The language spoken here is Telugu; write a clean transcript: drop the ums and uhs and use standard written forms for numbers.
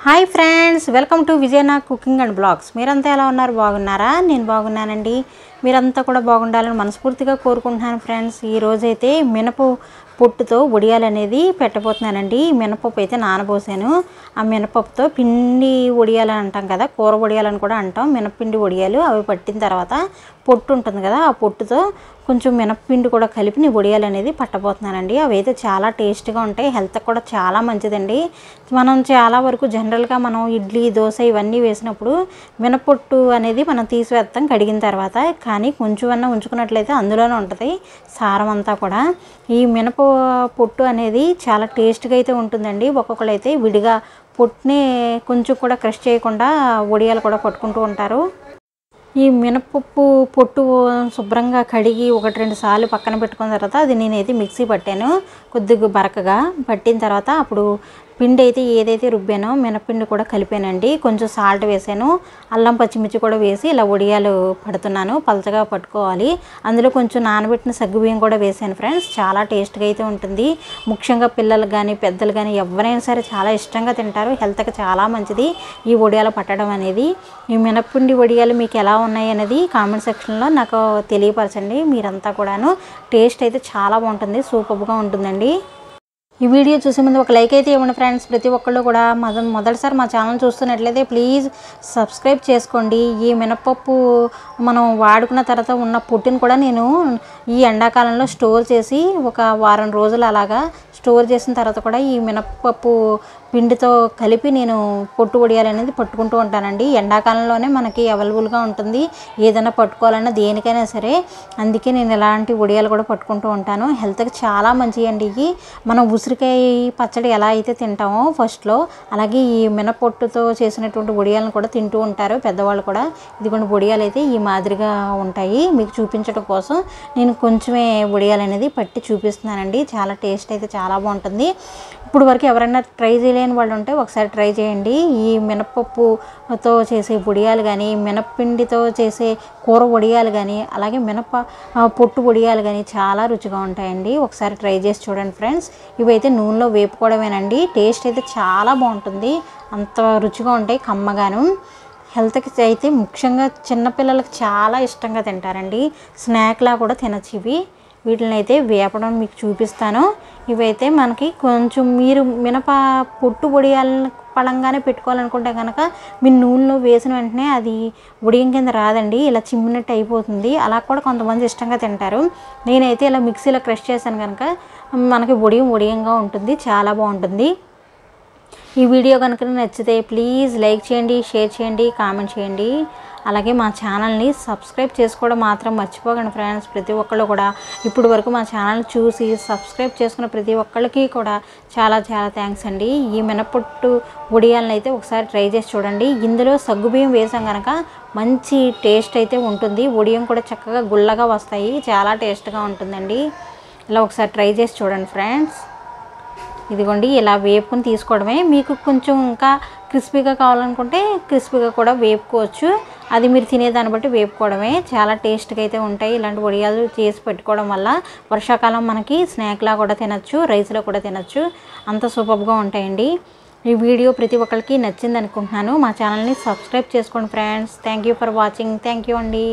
హాయ్ ఫ్రెండ్స్, వెల్కమ్ టు విజయనా కుకింగ్ అండ్ బ్లాగ్స్. మీరంతా ఎలా ఉన్నారు? బాగున్నారా? నేను బాగున్నానండి. మీరంతా కూడా బాగుండాలని మనస్ఫూర్తిగా కోరుకుంటున్నాను ఫ్రెండ్స్. ఈరోజైతే మినప పొట్టుతో వడియాలు అనేది పెట్టబోతున్నానండి. మినపప్పు అయితే నానబోసాను. ఆ మినపప్పుతో పిండి వడియాలు అంటాం కదా, కూర వడియాలని కూడా అంటాం. మినపిండి వడియాలు అవి పట్టిన తర్వాత పొట్టు ఉంటుంది కదా, ఆ పొట్టుతో కొంచెం మినప్పిండి కూడా కలిపి వడియాలు అనేది పట్టబోతున్నానండి. అవి అయితే చాలా టేస్ట్గా ఉంటాయి, హెల్త్కి కూడా చాలా మంచిదండి. మనం చాలా వరకు జనరల్గా మనం ఇడ్లీ, దోశ ఇవన్నీ వేసినప్పుడు మినపొట్టు అనేది మనం తీసివేస్తాం కడిగిన తర్వాత. కానీ కొంచెం అన్నా ఉంచుకున్నట్లయితే అందులోనే ఉంటుంది సారం అంతా కూడా. ఈ మినప పొట్టు అనేది చాలా టేస్ట్గా అయితే ఉంటుందండి. ఒక్కొక్కరు అయితే విడిగా పొట్టుని కొంచెం కూడా క్రష్ చేయకుండా వడియాలు కూడా పట్టుకుంటూ ఉంటారు. ఈ మినపప్పు పొట్టు శుభ్రంగా కడిగి 1-2 సార్లు పక్కన పెట్టుకున్న తర్వాత అది నేనైతే మిక్సీ పట్టాను. కొద్దిగా బరకగా పట్టిన తర్వాత అప్పుడు పిండి అయితే ఏదైతే రుబ్బానో మినపిండి కూడా కలిపానండి. కొంచెం సాల్ట్ వేసాను, అల్లం పచ్చిమిర్చి కూడా వేసి ఇలా వడియాలు పడుతున్నాను. పలచగా పట్టుకోవాలి. అందులో కొంచెం నానబెట్టిన సగ్గుబియ్యం కూడా వేసాను ఫ్రెండ్స్. చాలా టేస్ట్గా అయితే ఉంటుంది. ముఖ్యంగా పిల్లలు కానీ పెద్దలు కానీ ఎవరైనా సరే చాలా ఇష్టంగా తింటారు. హెల్త్కి చాలా మంచిది ఈ వడియాలు పట్టడం అనేది. ఈ మినపిండి వడియాలు మీకు ఎలా ఉన్నాయి అనేది కామెంట్ సెక్షన్లో నాకు తెలియపరచండి. మీరంతా కూడాను టేస్ట్ అయితే చాలా బాగుంటుంది, సూపర్గా ఉంటుందండి. ఈ వీడియో చూసే ముందు ఒక లైక్ అయితే ఇవ్వండి ఫ్రెండ్స్. ప్రతి ఒక్కళ్ళు కూడా మొదటిసారి మా ఛానల్ చూస్తున్నట్లయితే ప్లీజ్ సబ్స్క్రైబ్ చేసుకోండి. ఈ మినపప్పు మనం వాడుకున్న తర్వాత ఉన్న పొట్టుని కూడా నేను ఈ ఎండాకాలంలో స్టోర్ చేసి ఒక వారం రోజులు అలాగా స్టోర్ చేసిన తర్వాత కూడా ఈ మినపప్పు పిండితో కలిపి నేను పొట్టు వడియాలు అనేది పట్టుకుంటూ ఉంటానండి. ఎండాకాలంలోనే మనకి అవైలబుల్గా ఉంటుంది ఏదైనా పట్టుకోవాలన్నా దేనికైనా సరే. అందుకే నేను ఇలాంటి వడియాలు కూడా పట్టుకుంటూ ఉంటాను. హెల్త్కి చాలా మంచివి అండి. ఇవి మనం ఉసిరికాయ పచ్చడి ఎలా అయితే తింటామో ఫస్ట్లో, అలాగే ఈ మినపొట్టుతో చేసినటువంటి వడియాలను కూడా తింటూ ఉంటారు పెద్దవాళ్ళు కూడా. ఇదిగోండి వడియాలు అయితే ఈ మాదిరిగా ఉంటాయి. మీకు చూపించడం కోసం నేను కొంచెమే వడియాలు అనేది పట్టి చూపిస్తున్నానండి. చాలా టేస్ట్ అయితే చాలా బాగుంటుంది. ఇప్పుడు వరకు ఎవరైనా ట్రై చేయలేని వాళ్ళు ఉంటే ఒకసారి ట్రై చేయండి. ఈ మినపప్పుతో చేసే వడియాలు కానీ, మినప్పిండితో చేసే కూర వడియాలు కానీ, అలాగే పొట్టు వడియాలు కానీ చాలా రుచిగా ఉంటాయండి. ఒకసారి ట్రై చేసి చూడండి ఫ్రెండ్స్. ఇవైతే నూనెలో వేపుకోవడమేనండి. టేస్ట్ అయితే చాలా బాగుంటుంది, అంత రుచిగా ఉంటాయి, కమ్మగాను. హెల్త్కి అయితే ముఖ్యంగా చిన్నపిల్లలకి చాలా ఇష్టంగా తింటారండి. స్నాక్లా కూడా తినచ్చు ఇవి. వీటిని అయితే వేపడం మీకు చూపిస్తాను. ఇవైతే మనకి కొంచెం మీరు పొట్టు వడియాలను పడంగానే పెట్టుకోవాలనుకుంటే కనుక మీరు నూనెలో వేసిన వెంటనే అది వడియం కింద రాదండి, ఇలా చిమ్మినట్టు అయిపోతుంది. అలా కూడా కొంతమంది ఇష్టంగా తింటారు. నేనైతే ఇలా మిక్సీలో క్రష్ చేశాను కనుక మనకి వడియంగా ఉంటుంది, చాలా బాగుంటుంది. ఈ వీడియో కనుక నచ్చితే ప్లీజ్ లైక్ చేయండి, షేర్ చేయండి, కామెంట్ చేయండి. అలాగే మా ఛానల్ని సబ్స్క్రైబ్ చేసుకోవడం మాత్రం మర్చిపోకండి ఫ్రెండ్స్. ప్రతి ఒక్కళ్ళు కూడా ఇప్పుడు వరకు మా ఛానల్ చూసి సబ్స్క్రైబ్ చేసుకున్న ప్రతి ఒక్కళ్ళకి కూడా చాలా చాలా థ్యాంక్స్ అండి. ఈ మినపొట్టు వడియాలను అయితే ఒకసారి ట్రై చేసి చూడండి. ఇందులో సగ్గుబియ్యం వేసాం కనుక మంచి టేస్ట్ అయితే ఉంటుంది. వడియం కూడా చక్కగా గుల్లగా వస్తాయి, చాలా టేస్ట్గా ఉంటుందండి. ఇలా ఒకసారి ట్రై చేసి చూడండి ఫ్రెండ్స్. ఇదిగోండి ఇలా వేపుకొని తీసుకోవడమే. మీకు కొంచెం ఇంకా క్రిస్పీగా కావాలనుకుంటే క్రిస్పీగా కూడా వేపుకోవచ్చు. అది మీరు తినేదాన్ని బట్టి వేపుకోవడమే. చాలా టేస్ట్గా అయితే ఉంటాయి. ఇలాంటి వడియాలు చేసి పెట్టుకోవడం వల్ల వర్షాకాలం మనకి స్నాక్లా కూడా తినచ్చు, రైస్లో కూడా తినచ్చు, అంత సూపర్గా ఉంటాయండి. ఈ వీడియో ప్రతి ఒక్కరికి నచ్చింది అనుకుంటున్నాను. మా ఛానల్ని సబ్స్క్రైబ్ చేసుకోండి friends. Thank you for watching. Thank you అండి.